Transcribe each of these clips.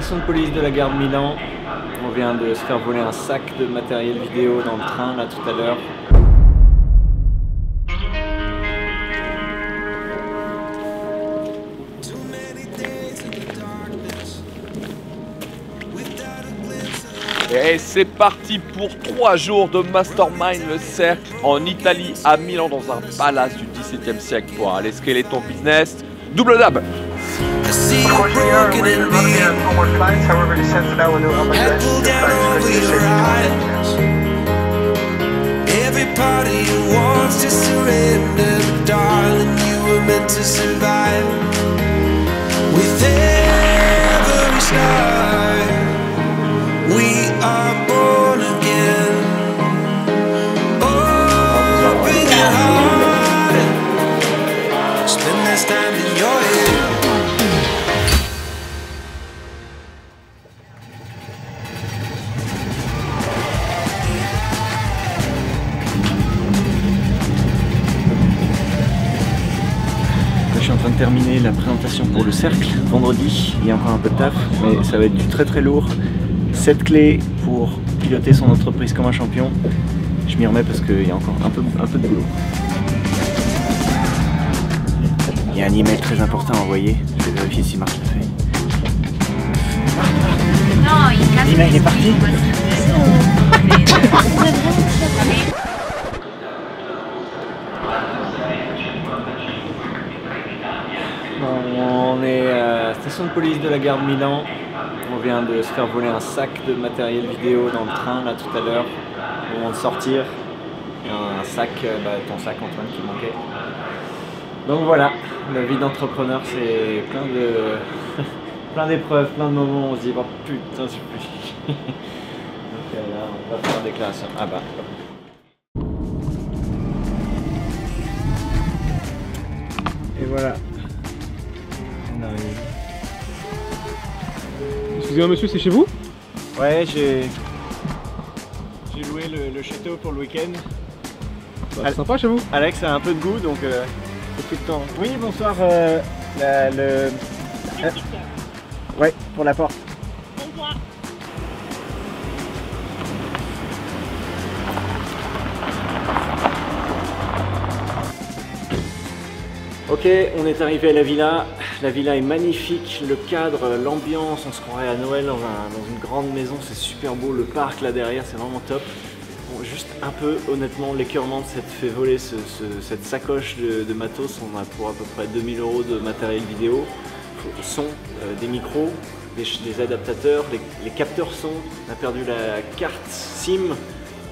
station de police de la gare de Milan. On vient de se faire voler un sac de matériel vidéo dans le train là tout à l'heure. Et c'est parti pour 3 jours de Mastermind le cercle en Italie, à Milan, dans un palace du XVIIe siècle pour aller scaler ton business. Double dab. We are born again. Open your heart. Spend this time in your head. Je suis en train de terminer la présentation pour le cercle vendredi. Il y a encore un peu de taf, mais ça va être du très très lourd. 7 clés pour piloter son entreprise comme un champion. Je m'y remets parce qu'il y a encore un peu de boulot. Il y a un email très important à envoyer. Je vais vérifier si Marc l'a fait. L'email est parti. On est à la station de police de la gare de Milan. On vient de se faire voler un sac de matériel vidéo dans le train là tout à l'heure. Au moment de sortir, il y a un sac, ton sac Antoine qui manquait. Donc voilà, la vie d'entrepreneur c'est plein de plein d'épreuves, plein de moments où on se dit oh putain c'est plus. Donc là on va faire des classes. Ah bah. Et voilà. On arrive. Excusez-moi monsieur, c'est chez vous? Ouais, j'ai loué le château pour le week-end. C'est sympa chez vous? Alex a un peu de goût donc c'est tout le temps. Oui, bonsoir. Ouais, pour la porte. Bonsoir. Ok, on est arrivé à la villa. La villa est magnifique, le cadre, l'ambiance, on se croirait à Noël dans une grande maison, c'est super beau, le parc là derrière, c'est vraiment top. Bon, juste un peu, honnêtement, l'écœurement de s'être fait voler cette sacoche de matos, on a pour à peu près 2000 € de matériel vidéo, son, des micros, des adaptateurs, les capteurs son, on a perdu la carte SIM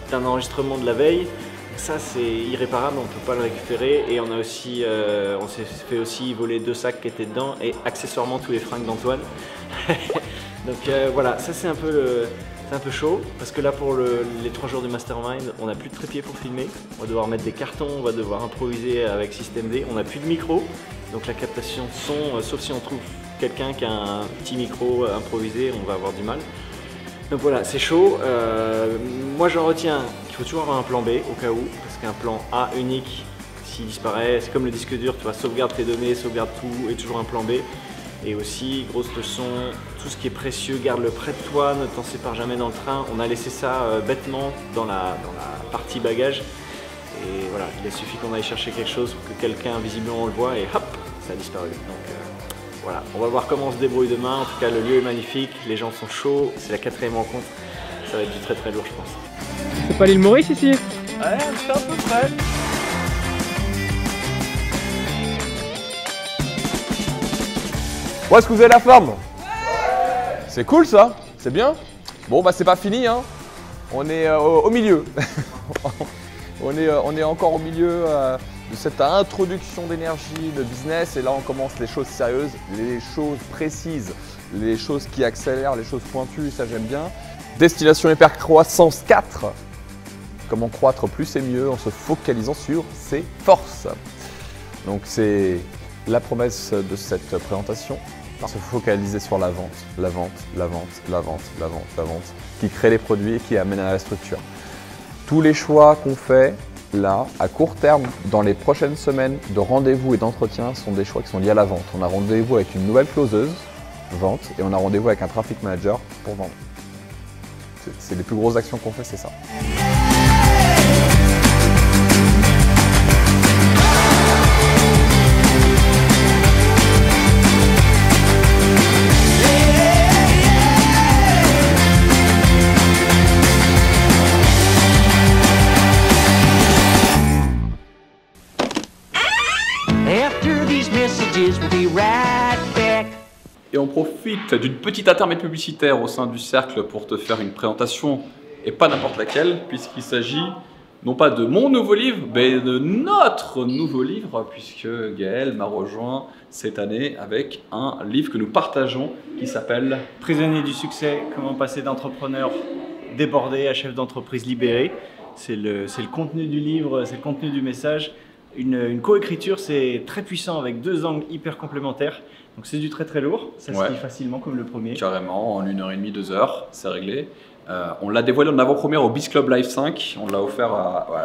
d'un enregistrement de la veille. Ça c'est irréparable, on ne peut pas le récupérer et on a aussi, on s'est fait aussi voler 2 sacs qui étaient dedans et accessoirement tous les fringues d'Antoine. Donc voilà, ça c'est un peu chaud parce que là pour les 3 jours du Mastermind, on n'a plus de trépied pour filmer, on va devoir mettre des cartons, on va devoir improviser avec Système D, on n'a plus de micro, donc la captation de son, sauf si on trouve quelqu'un qui a un petit micro improvisé, on va avoir du mal. Donc voilà, c'est chaud. Moi j'en retiens qu'il faut toujours avoir un plan B au cas où, parce qu'un plan A unique, s'il disparaît, c'est comme le disque dur, tu vois, sauvegarde tes données, sauvegarde tout, et toujours un plan B. Et aussi, grosse leçon, tout ce qui est précieux, garde-le près de toi, ne t'en sépare jamais dans le train. On a laissé ça bêtement dans la partie bagage. Et voilà, il a suffi qu'on aille chercher quelque chose pour que quelqu'un visiblement le voit et hop, ça a disparu. Donc voilà, on va voir comment on se débrouille demain. En tout cas, le lieu est magnifique, les gens sont chauds, c'est la 4e rencontre. Ça va être du très très lourd, je pense. C'est pas l'île Maurice ici? Ouais, c'est à peu près. Bon, est-ce que vous avez la forme? C'est cool ça, c'est bien. Bon bah c'est pas fini hein. On est au milieu. on est encore au milieu de cette introduction d'énergie, de business, et là on commence les choses sérieuses, les choses précises, les choses qui accélèrent, les choses pointues, ça j'aime bien. Destination hypercroissance 4. Comment croître plus et mieux en se focalisant sur ses forces. Donc c'est la promesse de cette présentation, se focaliser sur la vente, la vente, la vente, la vente, la vente, la vente, qui crée les produits et qui amène à la structure. Tous les choix qu'on fait là, à court terme, dans les prochaines semaines de rendez-vous et d'entretien, sont des choix qui sont liés à la vente. On a rendez-vous avec une nouvelle closeuse vente, et on a rendez-vous avec un traffic manager pour vendre. C'est les plus grosses actions qu'on fait, c'est ça. After these messages, we'll be right back. Et on profite d'une petite intermède publicitaire au sein du cercle pour te faire une présentation, et pas n'importe laquelle, puisqu'il s'agit non pas de mon nouveau livre, mais de notre nouveau livre, puisque Gaël m'a rejoint cette année avec un livre que nous partageons qui s'appelle Prisonnier du succès, comment passer d'entrepreneur débordé à chef d'entreprise libéré. C'est le contenu du livre, c'est le contenu du message. Une coécriture, c'est très puissant avec 2 angles hyper complémentaires. Donc c'est du très très lourd, ça se lit facilement comme le premier. Carrément, en 1h30, 2 heures, c'est réglé. On l'a dévoilé en avant-première au Biz Club Live 5, on l'a offert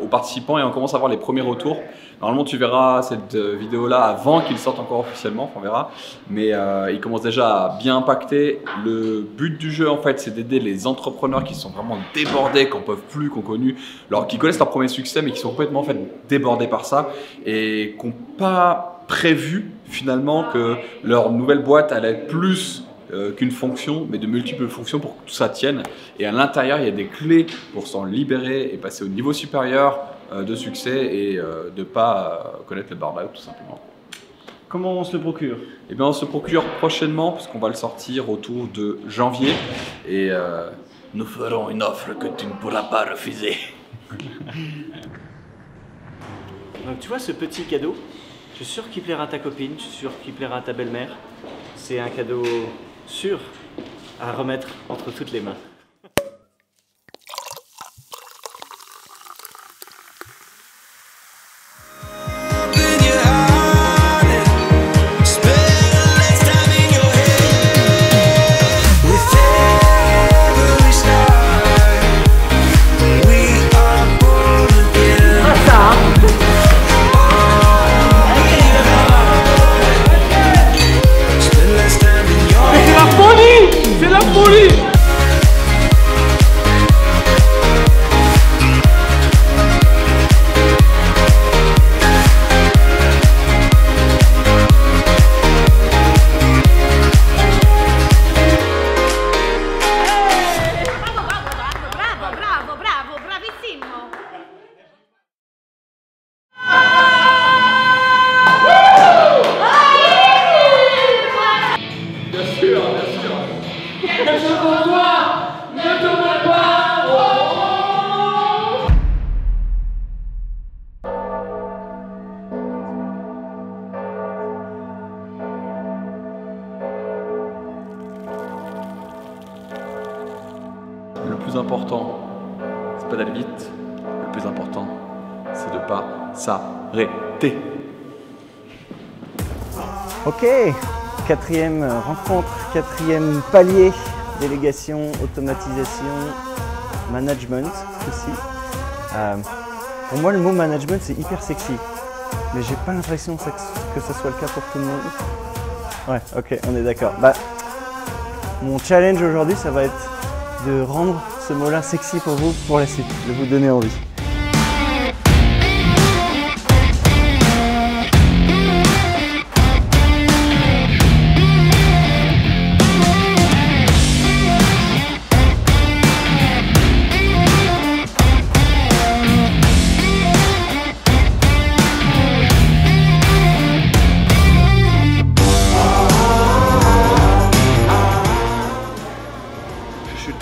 aux participants et on commence à voir les premiers retours. Normalement tu verras cette vidéo-là avant qu'il sorte encore officiellement, on verra. Mais il commence déjà à bien impacter. Le but du jeu en fait c'est d'aider les entrepreneurs qui sont vraiment débordés, qui n'en peuvent plus, qui connaissent leur premier succès mais qui sont complètement en fait, débordés par ça et qui n'ont pas prévu finalement que leur nouvelle boîte allait être plus qu'une fonction, mais de multiples fonctions pour que tout ça tienne. Et à l'intérieur, il y a des clés pour s'en libérer et passer au niveau supérieur de succès et de ne pas connaître le burn-out tout simplement. Comment on se le procure? Eh bien, on se procure prochainement parce qu'on va le sortir autour de janvier et nous ferons une offre que tu ne pourras pas refuser. Donc tu vois ce petit cadeau, je suis sûr qu'il plaira à ta copine, je suis sûr qu'il plaira à ta belle-mère. C'est un cadeau sûr à remettre entre toutes les mains. Le plus important, c'est pas d'aller vite. Le plus important, c'est de pas s'arrêter. Ok, 4e rencontre, 4e palier, délégation, automatisation, management aussi. Pour moi, le mot management, c'est hyper sexy, mais j'ai pas l'impression que ça soit le cas pour tout le monde. Ouais, ok, on est d'accord. Mon challenge aujourd'hui, ça va être de rendre ce mot-là sexy pour vous pour la suite, de vous donner envie.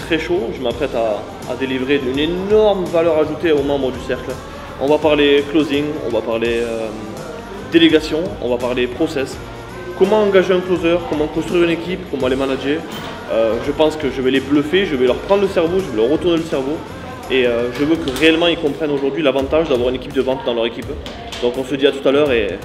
Très chaud, je m'apprête à délivrer une énorme valeur ajoutée aux membres du cercle. On va parler closing, on va parler délégation, on va parler process. Comment engager un closer, comment construire une équipe, comment les manager. Je pense que je vais les bluffer, je vais leur prendre le cerveau, je vais leur retourner le cerveau. Et je veux que réellement ils comprennent aujourd'hui l'avantage d'avoir une équipe de vente dans leur équipe. Donc on se dit à tout à l'heure et...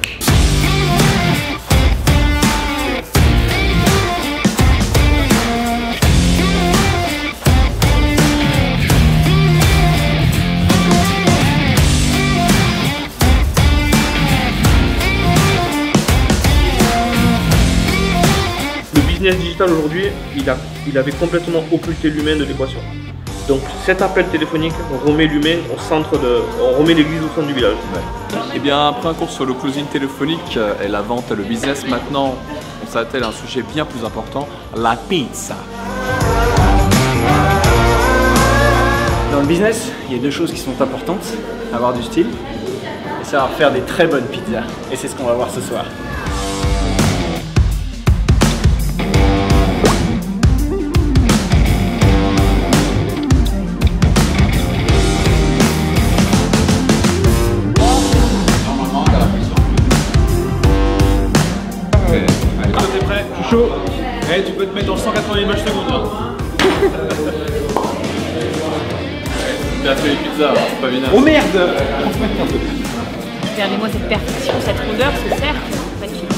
business digital aujourd'hui, il avait complètement occulté l'humain de l'équation. Donc cet appel téléphonique remet l'humain au centre on remet l'église au centre du village. Ouais. Et bien après un cours sur le closing téléphonique et la vente et le business, maintenant on s'attelle à un sujet bien plus important, la pizza. Dans le business, il y a deux choses qui sont importantes, avoir du style et savoir faire des très bonnes pizzas. Et c'est ce qu'on va voir ce soir. Chaud. Eh, tu peux te mettre dans 180 images secondes. Tu as fait les pizzas, c'est pas bien. Oh merde! Regardez-moi cette perfection, cette rondeur, ce cercle. Magnifique.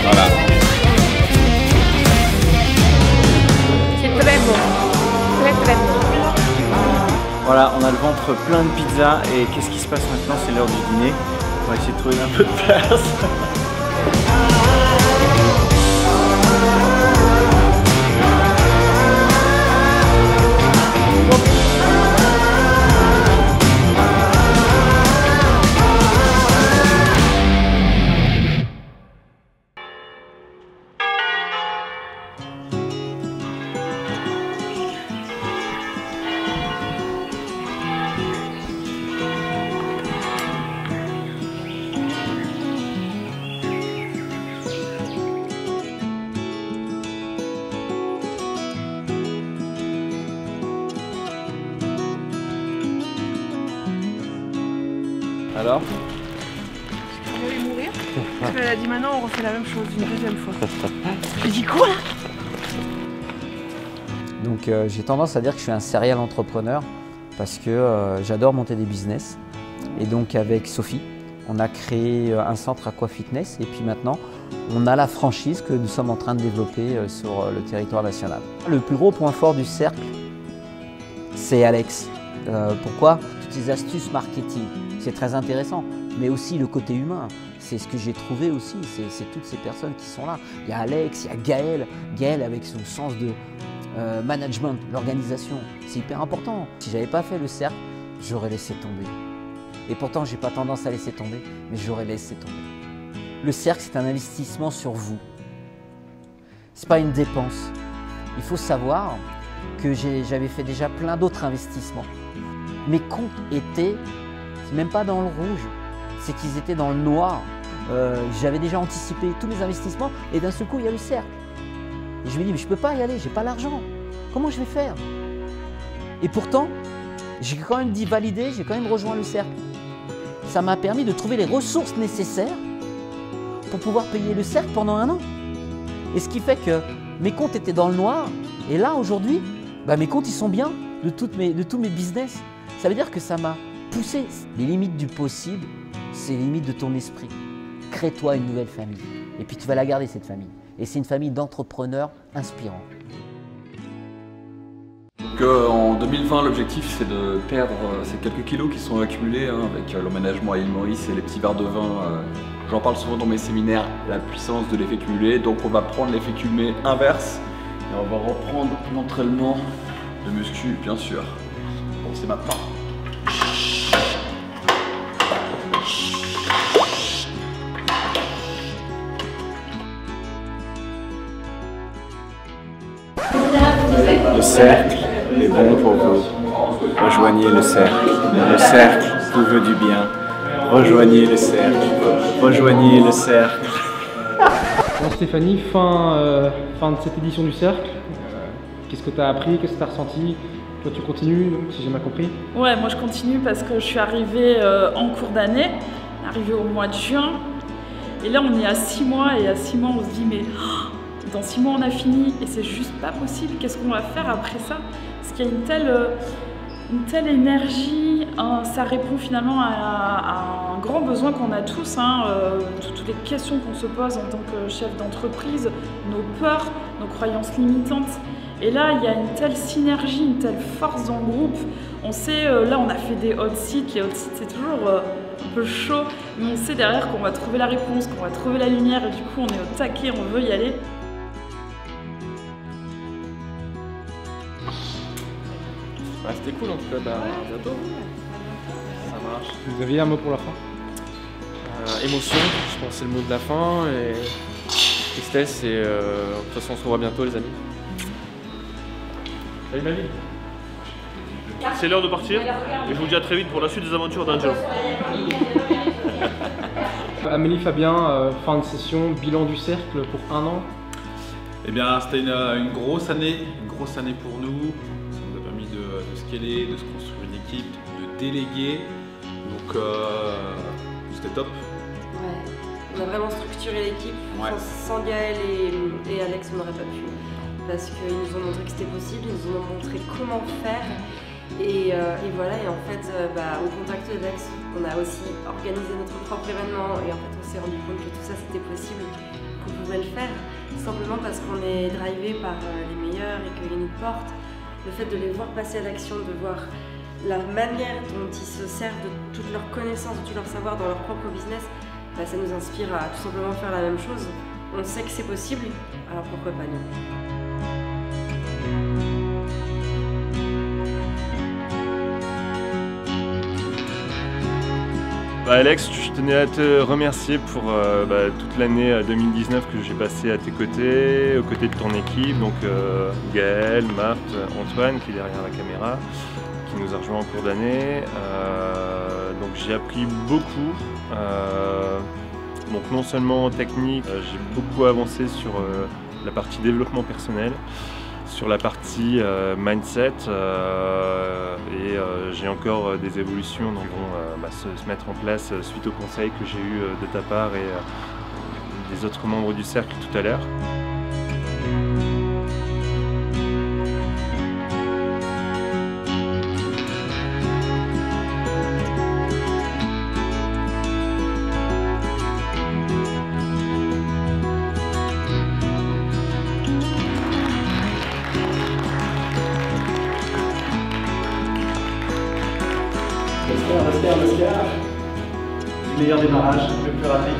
Voilà. C'est très bon. Très bon. Voilà, on a le ventre plein de pizza et qu'est-ce qui se passe maintenant? C'est l'heure du dîner. On va essayer de trouver un peu de place. Alors? Je vais mourir. Parce qu'elle a dit maintenant on refait la même chose une deuxième fois. Je dis quoi là? Donc j'ai tendance à dire que je suis un serial entrepreneur parce que j'adore monter des business. Et donc avec Sophie, on a créé un centre Aqua Fitness et puis maintenant on a la franchise que nous sommes en train de développer sur le territoire national. Le plus gros point fort du cercle, c'est Alex. Pourquoi? Toutes les astuces marketing, c'est très intéressant, mais aussi le côté humain. C'est ce que j'ai trouvé aussi, c'est toutes ces personnes qui sont là. Il y a Alex, il y a Gaël, Gaël avec son sens de management, l'organisation, c'est hyper important. Si j'avais pas fait le cercle, j'aurais laissé tomber. Et pourtant, j'ai pas tendance à laisser tomber, mais j'aurais laissé tomber. Le cercle, c'est un investissement sur vous. C'est pas une dépense. Il faut savoir que j'avais fait déjà plein d'autres investissements. Mes comptes étaient, c'est même pas dans le rouge, c'est qu'ils étaient dans le noir. J'avais déjà anticipé tous mes investissements et d'un seul coup, il y a le cercle. Et je me dis, mais je peux pas y aller, j'ai pas l'argent. Comment je vais faire? Et pourtant, j'ai quand même dit valider, j'ai quand même rejoint le cercle. Ça m'a permis de trouver les ressources nécessaires pour pouvoir payer le cercle pendant 1 an. Et ce qui fait que mes comptes étaient dans le noir. Et là, aujourd'hui, bah, mes comptes, ils sont bien de tous mes business. Ça veut dire que ça m'a poussé. Les limites du possible, c'est les limites de ton esprit. Crée-toi une nouvelle famille. Et puis tu vas la garder, cette famille. Et c'est une famille d'entrepreneurs inspirants. En 2020, l'objectif c'est de perdre ces quelques kilos qui sont accumulés avec l'emménagement à l'île Maurice et les petits verres de vin. J'en parle souvent dans mes séminaires, la puissance de l'effet cumulé. Donc on va prendre l'effet cumulé inverse et on va reprendre l'entraînement de muscu, bien sûr. Bon, c'est maintenant. Le cercle est bon pour vous. Rejoignez le cercle. Le cercle vous veut du bien. Rejoignez le cercle. Rejoignez le cercle. Bon Stéphanie, fin de cette édition du cercle. Qu'est-ce que tu as appris? Qu'est-ce que tu as ressenti? Toi tu continues, donc, si j'ai mal compris? Ouais, moi je continue parce que je suis arrivée en cours d'année, arrivée au mois de juin. Et là on est à 6 mois et à 6 mois on se dit mais dans 6 mois on a fini et c'est juste pas possible. Qu'est-ce qu'on va faire après ça? Parce qu'il y a une telle énergie, ça répond finalement à un grand besoin qu'on a tous, toutes les questions qu'on se pose en tant que chef d'entreprise, nos peurs, nos croyances limitantes. Et là, il y a une telle synergie, une telle force dans le groupe. On sait, là, on a fait des hot seats. Les hot seats, c'est toujours un peu chaud, mais on sait derrière qu'on va trouver la réponse, qu'on va trouver la lumière, et du coup, on est au taquet, on veut y aller. Bah, c'était cool en tout cas, bah, à bientôt. Ça marche. Vous aviez un mot pour la fin? Émotion, je pense que c'est le mot de la fin, et tristesse, et de toute façon on se revoit bientôt les amis. Salut ma vie. C'est l'heure de partir, et je vous dis à très vite pour la suite des aventures d'Angelo. Amélie, Fabien, fin de session, bilan du cercle pour 1 an. Eh bien, c'était une grosse année pour nous. Ça nous a permis de scaler, de se construire une équipe, de déléguer. Donc, c'était top. Ouais, on a vraiment structuré l'équipe. Ouais. Sans Gaël et Alex, on n'aurait pas pu. Parce qu'ils nous ont montré que c'était possible, ils nous ont montré comment faire. Et voilà, et en fait, au contact d'Alex, on a aussi organisé notre propre événement. Et en fait, on s'est rendu compte que tout ça, c'était possible, qu'on pouvait le faire. Simplement parce qu'on est drivé par les meilleurs et qu'ils nous portent. Le fait de les voir passer à l'action, de voir la manière dont ils se servent de toutes leurs connaissances, de tout leur savoir dans leur propre business, ça nous inspire à tout simplement faire la même chose. On sait que c'est possible, alors pourquoi pas nous? Alex, je tenais à te remercier pour toute l'année 2019 que j'ai passé à tes côtés, aux côtés de ton équipe, donc Gaël, Marthe, Antoine qui est derrière la caméra, qui nous a rejoint en cours d'année. Donc j'ai appris beaucoup, donc non seulement en technique, j'ai beaucoup avancé sur la partie développement personnel, sur la partie mindset et j'ai encore des évolutions qui vont se mettre en place suite aux conseils que j'ai eu de ta part et des autres membres du cercle tout à l'heure. Oscar. Le meilleur démarrage, le plus rapide.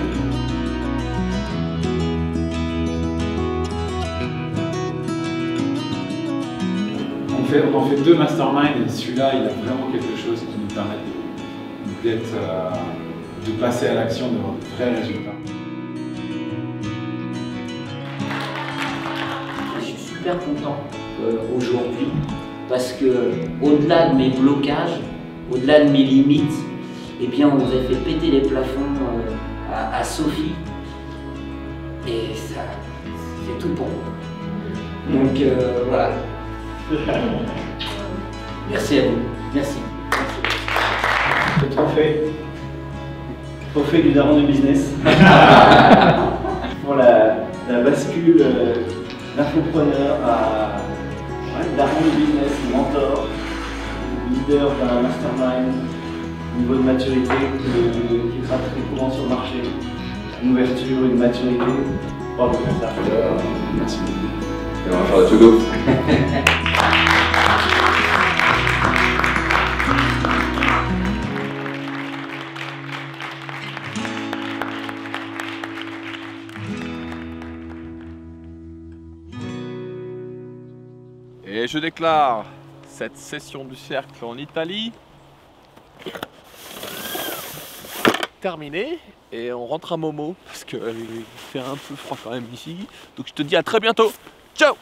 On en fait 2 masterminds et celui-là, il a vraiment quelque chose qui nous permet de passer à l'action, d'avoir de vrais résultats. Je suis super content aujourd'hui parce que au-delà de mes blocages, au-delà de mes limites, eh bien, on nous a fait péter les plafonds à Sophie et ça, c'est tout pour moi. Donc voilà. Merci à vous. Merci. Le trophée du daron du business. Pour la bascule d'infopreneur à daron du business, mentor, leader d'un mastermind, niveau de maturité qui sera très courant sur le marché, une ouverture, une maturité. Bravo pour ça. Merci beaucoup. Et on va faire le to-go. Et je déclare cette session du cercle en Italie terminée et on rentre à Momo parce qu'il fait un peu froid quand même ici. Donc je te dis à très bientôt. Ciao!